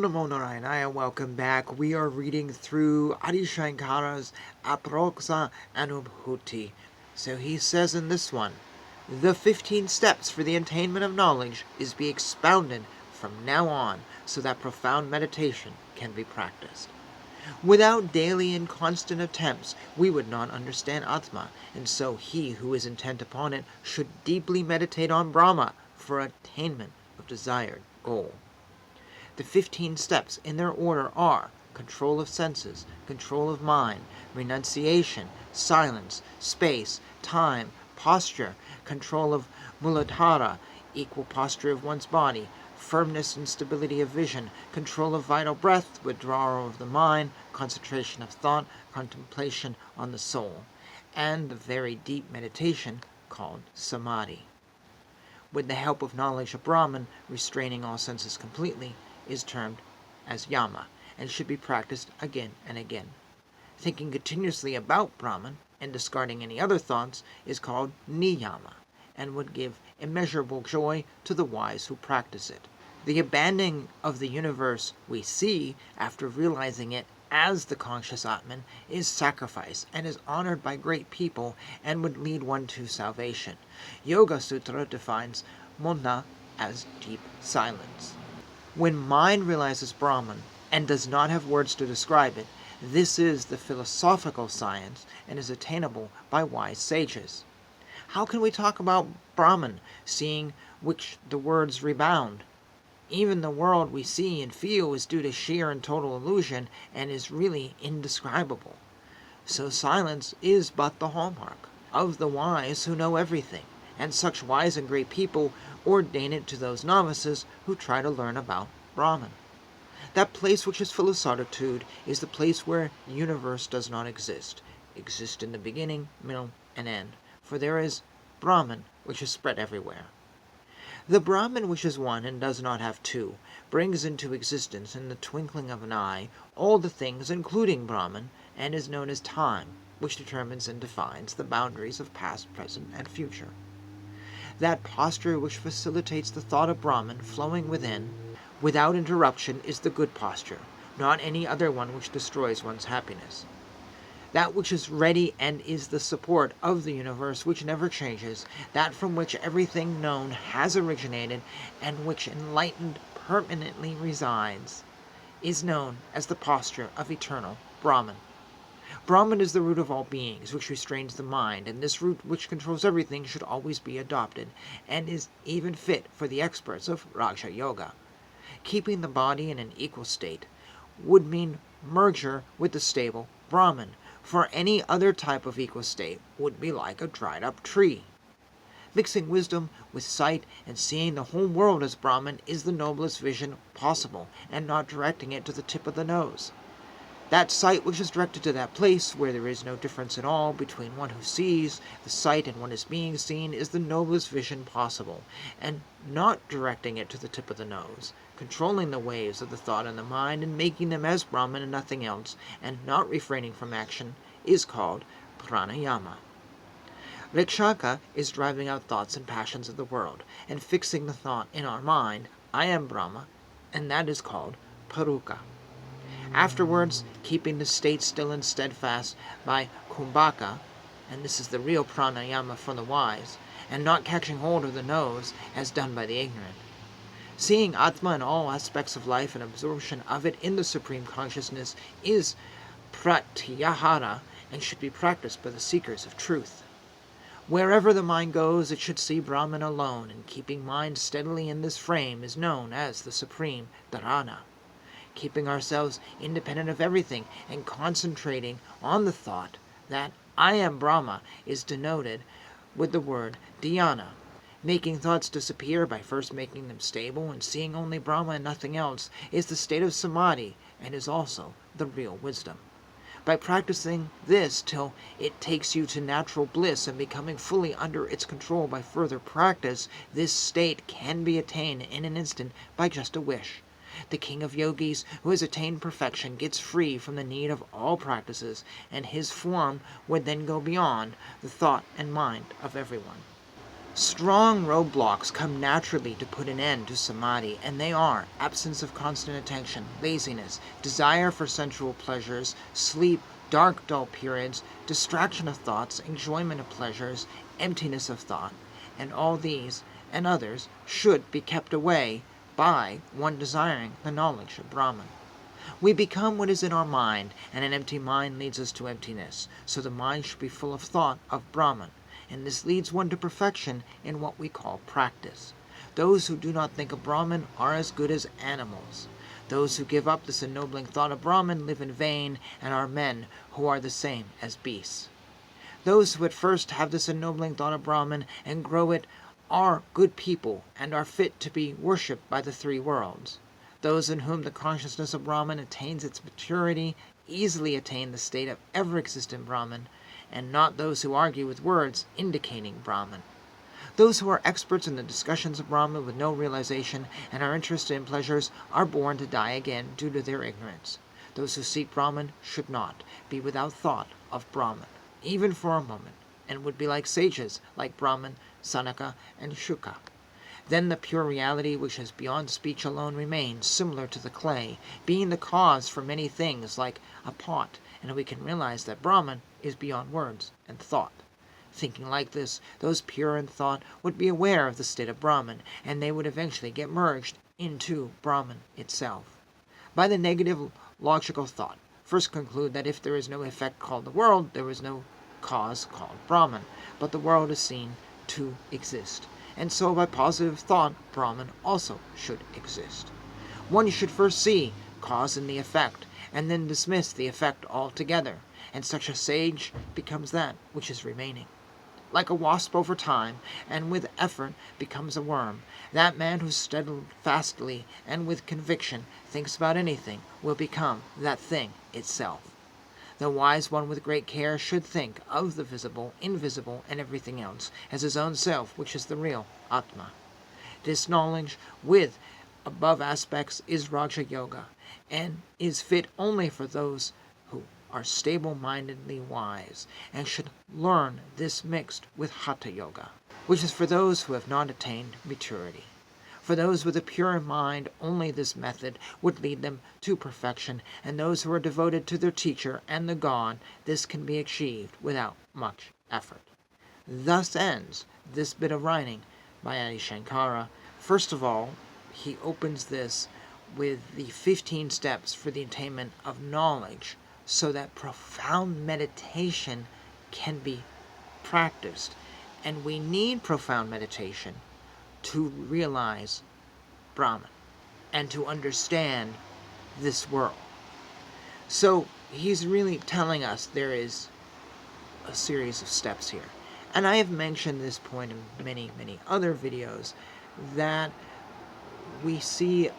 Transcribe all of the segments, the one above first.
Namo Narayana and welcome back. We are reading through Adi Shankara's Aparoksa Anubhuti. So he says in this one, the 15 steps for the attainment of knowledge is be expounded from now on so that profound meditation can be practiced. Without daily and constant attempts, we would not understand Atma, and so he who is intent upon it should deeply meditate on Brahma for attainment of desired goal. The 15 steps in their order are control of senses, control of mind, renunciation, silence, space, time, posture, control of muladhara, equal posture of one's body, firmness and stability of vision, control of vital breath, withdrawal of the mind, concentration of thought, contemplation on the soul, and the very deep meditation called samadhi. With the help of knowledge of Brahman, restraining all senses completely, is termed as yama, and should be practiced again and again. Thinking continuously about Brahman and discarding any other thoughts is called niyama, and would give immeasurable joy to the wise who practice it. The abandoning of the universe we see after realizing it as the conscious Atman is sacrifice and is honored by great people and would lead one to salvation. Yoga Sutra defines mona as deep silence. When mind realizes Brahman and does not have words to describe it, this is the philosophical science and is attainable by wise sages. How can we talk about Brahman, seeing which the words rebound? Even the world we see and feel is due to sheer and total illusion and is really indescribable. So silence is but the hallmark of the wise who know everything, and such wise and great people ordain it to those novices who try to learn about Brahman. That place which is full of solitude is the place where universe does not exist in the beginning, middle, and end, for there is Brahman which is spread everywhere. The Brahman which is one and does not have two brings into existence in the twinkling of an eye all the things including Brahman, and is known as time, which determines and defines the boundaries of past, present, and future. That posture which facilitates the thought of Brahman flowing within, without interruption, is the good posture, not any other one which destroys one's happiness. That which is ready and is the support of the universe which never changes, that from which everything known has originated, and which enlightened permanently resides, is known as the posture of eternal Brahman. Brahman is the root of all beings, which restrains the mind, and this root which controls everything should always be adopted, and is even fit for the experts of Raja Yoga. Keeping the body in an equal state would mean merger with the stable Brahman, for any other type of equal state would be like a dried up tree. Mixing wisdom with sight and seeing the whole world as Brahman is the noblest vision possible, and not directing it to the tip of the nose. That sight which is directed to that place where there is no difference at all between one who sees the sight and one is being seen is the noblest vision possible, and not directing it to the tip of the nose, controlling the waves of the thought and the mind and making them as Brahman and nothing else, and not refraining from action, is called pranayama. Rikshaka is driving out thoughts and passions of the world, and fixing the thought in our mind, I am Brahma, and that is called paruka. Afterwards, keeping the state still and steadfast by kumbhaka, and this is the real pranayama for the wise, and not catching hold of the nose as done by the ignorant. Seeing Atma in all aspects of life and absorption of it in the Supreme Consciousness is pratyahara and should be practiced by the seekers of truth. Wherever the mind goes, it should see Brahman alone, and keeping mind steadily in this frame is known as the Supreme Dharana. Keeping ourselves independent of everything and concentrating on the thought that I am Brahma is denoted with the word dhyana. Making thoughts disappear by first making them stable and seeing only Brahma and nothing else is the state of samadhi and is also the real wisdom. By practicing this till it takes you to natural bliss and becoming fully under its control by further practice, this state can be attained in an instant by just a wish. The king of yogis who has attained perfection gets free from the need of all practices, and his form would then go beyond the thought and mind of everyone. Strong roadblocks come naturally to put an end to samadhi, and they are absence of constant attention, laziness, desire for sensual pleasures, sleep, dark, dull periods, distraction of thoughts, enjoyment of pleasures, emptiness of thought, and all these and others should be kept away by one desiring the knowledge of Brahman. We become what is in our mind, and an empty mind leads us to emptiness, so the mind should be full of thought of Brahman, and this leads one to perfection in what we call practice. Those who do not think of Brahman are as good as animals. Those who give up this ennobling thought of Brahman live in vain, and are men who are the same as beasts. Those who at first have this ennobling thought of Brahman and grow it are good people and are fit to be worshipped by the three worlds. Those in whom the consciousness of Brahman attains its maturity easily attain the state of ever-existent Brahman, and not those who argue with words indicating Brahman. Those who are experts in the discussions of Brahman with no realization and are interested in pleasures are born to die again due to their ignorance. Those who seek Brahman should not be without thought of Brahman, even for a moment, and would be like sages like Brahman, Sanaka, and Shuka. Then the pure reality which is beyond speech alone remains, similar to the clay, being the cause for many things like a pot, and we can realize that Brahman is beyond words and thought. Thinking like this, those pure in thought would be aware of the state of Brahman, and they would eventually get merged into Brahman itself. By the negative logical thought, first conclude that if there is no effect called the world, there is no cause called Brahman, but the world is seen to exist. And so by positive thought, Brahman also should exist. One should first see cause in the effect, and then dismiss the effect altogether, and such a sage becomes that which is remaining. Like a wasp over time, and with effort becomes a worm, that man who steadfastly and with conviction thinks about anything will become that thing itself. The wise one with great care should think of the visible, invisible, and everything else as his own self, which is the real Atma. This knowledge with above aspects is Raja Yoga, and is fit only for those who are stable-mindedly wise, and should learn this mixed with Hatha Yoga, which is for those who have not attained maturity. For those with a pure mind, only this method would lead them to perfection, and those who are devoted to their teacher and the God, this can be achieved without much effort. Thus ends this bit of writing by Adi Shankara. First of all, he opens this with the 15 steps for the attainment of knowledge, so that profound meditation can be practiced. And we need profound meditation to realize Brahman and to understand this world. So he's really telling us there is a series of steps here. And I have mentioned this point in many, many other videos, that we see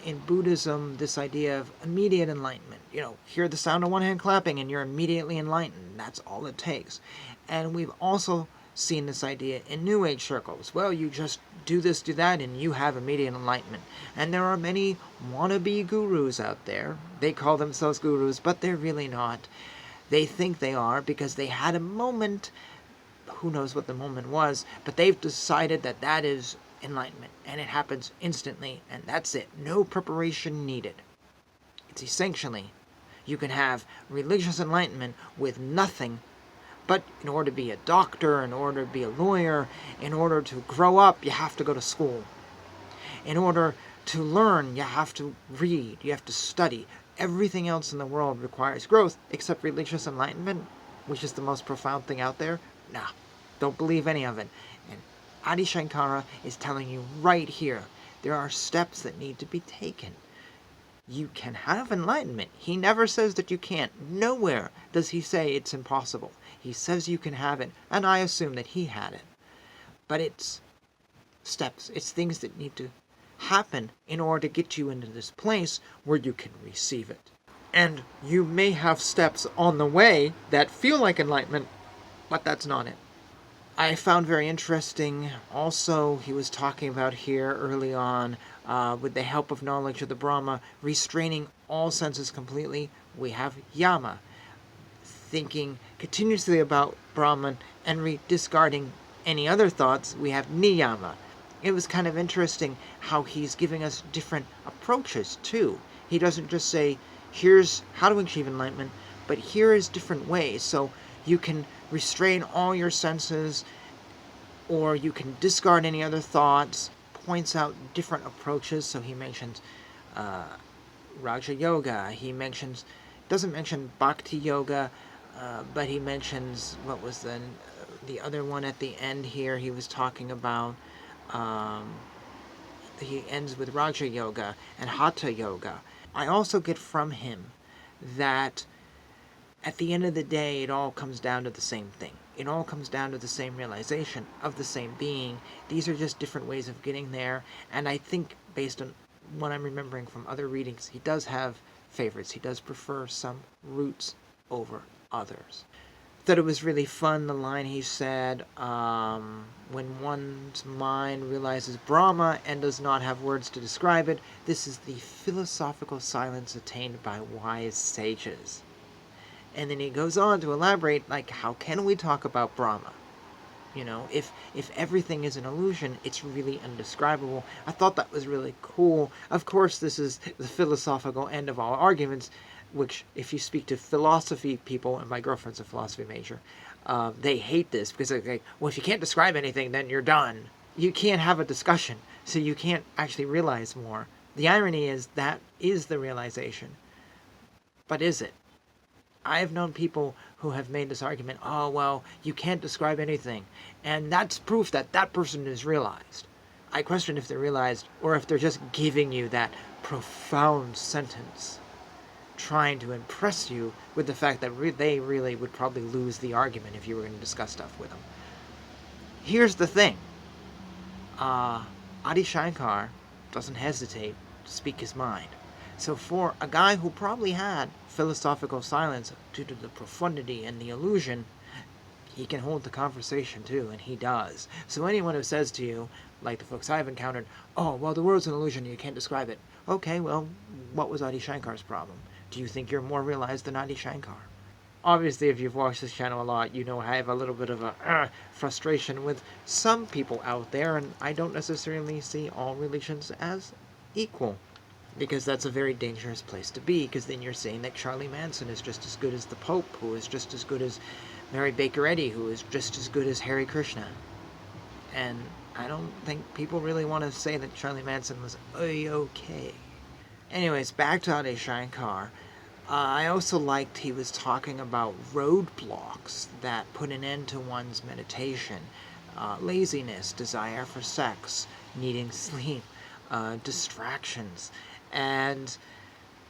in Buddhism this idea of immediate enlightenment. You know, hear the sound of one hand clapping and you're immediately enlightened. That's all it takes. And we've also seen this idea in New Age circles. Well, you just do this, do that, and you have immediate enlightenment. And there are many wannabe gurus out there. They call themselves gurus, but they're really not. They think they are because they had a moment. Who knows what the moment was, but they've decided that that is enlightenment, and it happens instantly, and that's it. No preparation needed. It's essentially, you can have religious enlightenment with nothing. But in order to be a doctor, in order to be a lawyer, in order to grow up, you have to go to school. In order to learn, you have to read, you have to study. Everything else in the world requires growth, except religious enlightenment, which is the most profound thing out there. Nah, don't believe any of it. And Adi Shankara is telling you right here, there are steps that need to be taken. You can have enlightenment. He never says that you can't. Nowhere does he say it's impossible. He says you can have it, and I assume that he had it. But it's steps. It's things that need to happen in order to get you into this place where you can receive it. And you may have steps on the way that feel like enlightenment, but that's not it. I found very interesting also, he was talking about here early on, with the help of knowledge of the Brahma, restraining all senses completely. We have Yama, thinking continuously about Brahman and discarding any other thoughts, we have niyama. It was kind of interesting how he's giving us different approaches too. He doesn't just say, here's how to achieve enlightenment, but here is different ways. So you can restrain all your senses, or you can discard any other thoughts. Points out different approaches. So he mentions Raja Yoga. He doesn't mention Bhakti Yoga, but he mentions, what was the other one at the end here he was talking about. He ends with Raja Yoga and Hatha Yoga. I also get from him that at the end of the day, it all comes down to the same thing. It all comes down to the same realization of the same being. These are just different ways of getting there. And I think, based on what I'm remembering from other readings, he does have favorites. He does prefer some routes over others. Thought it was really fun, the line he said, when one's mind realizes Brahma and does not have words to describe it, this is the philosophical silence attained by wise sages. And then he goes on to elaborate, like, how can we talk about Brahma? You know, if everything is an illusion, it's really indescribable. I thought that was really cool. Of course, this is the philosophical end of all arguments, which, if you speak to philosophy people, and my girlfriend's a philosophy major, they hate this because they're like, well, if you can't describe anything, then you're done. You can't have a discussion, so you can't actually realize more. The irony is that is the realization. But is it? I have known people who have made this argument, oh, well, you can't describe anything. And that's proof that that person is realized. I question if they're realized or if they're just giving you that profound sentence, trying to impress you with the fact that they really would probably lose the argument if you were going to discuss stuff with them. Here's the thing. Adi Shankara doesn't hesitate to speak his mind. So for a guy who probably had philosophical silence due to the profundity and the illusion, he can hold the conversation too, and he does. So anyone who says to you, like the folks I've encountered, oh, well, the world's an illusion, you can't describe it. Okay, well, what was Adi Shankara's problem? Do you think you're more realized than Adi Shankar? Obviously, if you've watched this channel a lot, you know I have a little bit of a frustration with some people out there, and I don't necessarily see all religions as equal. Because that's a very dangerous place to be, because then you're saying that Charlie Manson is just as good as the Pope, who is just as good as Mary Baker Eddy, who is just as good as Hare Krishna. And I don't think people really want to say that Charlie Manson was okay. Anyways, back to Adi Shankar. I also liked he was talking about roadblocks that put an end to one's meditation. Laziness, desire for sex, needing sleep, distractions. And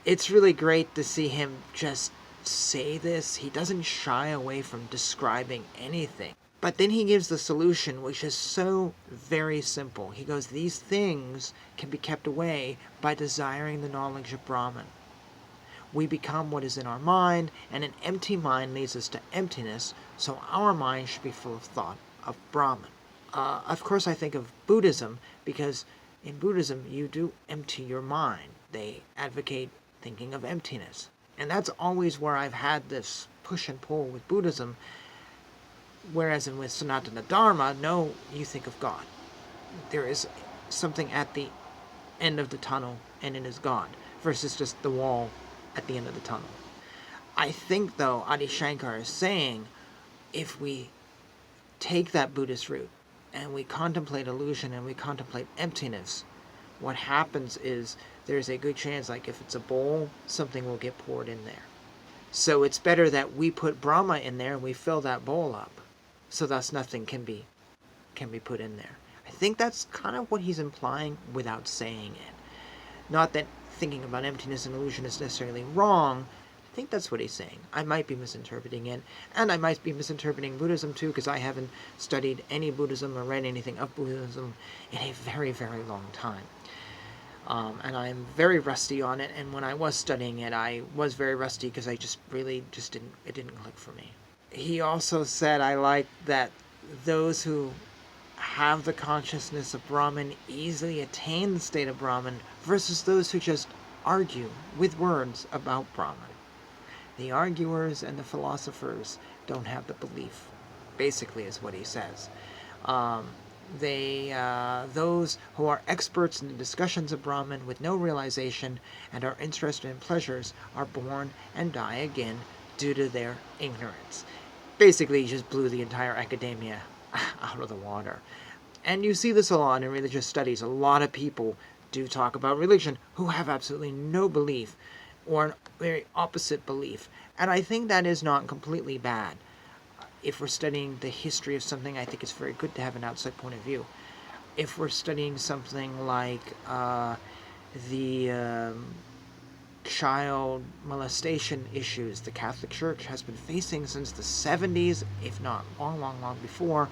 it's really great to see him just say this. He doesn't shy away from describing anything. But then he gives the solution, which is so very simple. He goes, these things can be kept away by desiring the knowledge of Brahman. We become what is in our mind, and an empty mind leads us to emptiness, so our mind should be full of thought of Brahman. Of course, I think of Buddhism, because in Buddhism, you do empty your mind. They advocate thinking of emptiness. And that's always where I've had this push and pull with Buddhism. Whereas with Sanatana Dharma, no, you think of God. There is something at the end of the tunnel, and it is God, versus just the wall at the end of the tunnel. I think, though, Adi Shankar is saying, if we take that Buddhist route, and we contemplate illusion and we contemplate emptiness, what happens is there's a good chance, like if it's a bowl, something will get poured in there. So it's better that we put Brahma in there and we fill that bowl up, so thus nothing can be put in there. I think that's kind of what he's implying without saying it. Not that thinking about emptiness and illusion is necessarily wrong. I think that's what he's saying. I might be misinterpreting it, and I might be misinterpreting Buddhism too, because I haven't studied any Buddhism or read anything of Buddhism in a very, very long time. And I'm very rusty on it, and when I was studying it, I was very rusty because I just didn't click for me. He also said, I like that those who have the consciousness of Brahman easily attain the state of Brahman versus those who just argue with words about Brahman. The arguers and the philosophers don't have the belief, basically is what he says. Those who are experts in the discussions of Brahman with no realization and are interested in pleasures are born and die again due to their ignorance. Basically, he just blew the entire academia out of the water. And you see this a lot in religious studies. A lot of people do talk about religion who have absolutely no belief or a very opposite belief. And I think that is not completely bad. If we're studying the history of something, I think it's very good to have an outside point of view. If we're studying something like the child molestation issues the Catholic Church has been facing since the 70s, if not long, long, long before,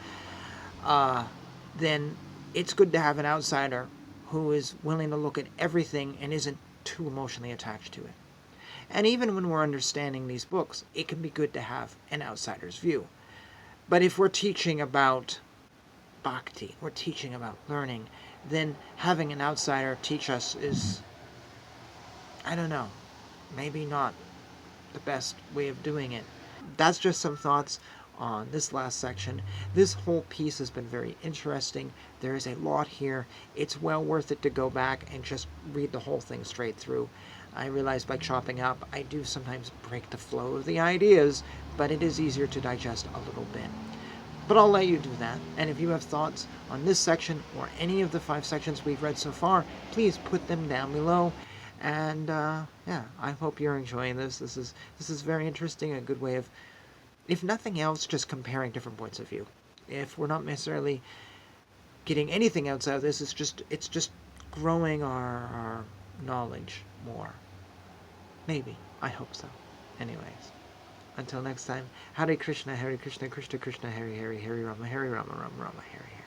then it's good to have an outsider who is willing to look at everything and isn't too emotionally attached to it. And even when we're understanding these books, it can be good to have an outsider's view. But if we're teaching about bhakti, we're teaching about learning, then having an outsider teach us is, I don't know, maybe not the best way of doing it. That's just some thoughts on this last section. This whole piece has been very interesting. There is a lot here. It's well worth it to go back and just read the whole thing straight through. I realize by chopping up, I do sometimes break the flow of the ideas, but it is easier to digest a little bit. But I'll let you do that. And if you have thoughts on this section or any of the 5 sections we've read so far, please put them down below. And yeah, I hope you're enjoying this. This is very interesting, a good way of, if nothing else, just comparing different points of view. If we're not necessarily getting anything outside of this, it's just growing our knowledge more. Maybe. I hope so. Anyways, until next time, Hare Krishna, Krishna Krishna, Hare Hare, Hare Rama, Rama Rama, Hare Hare.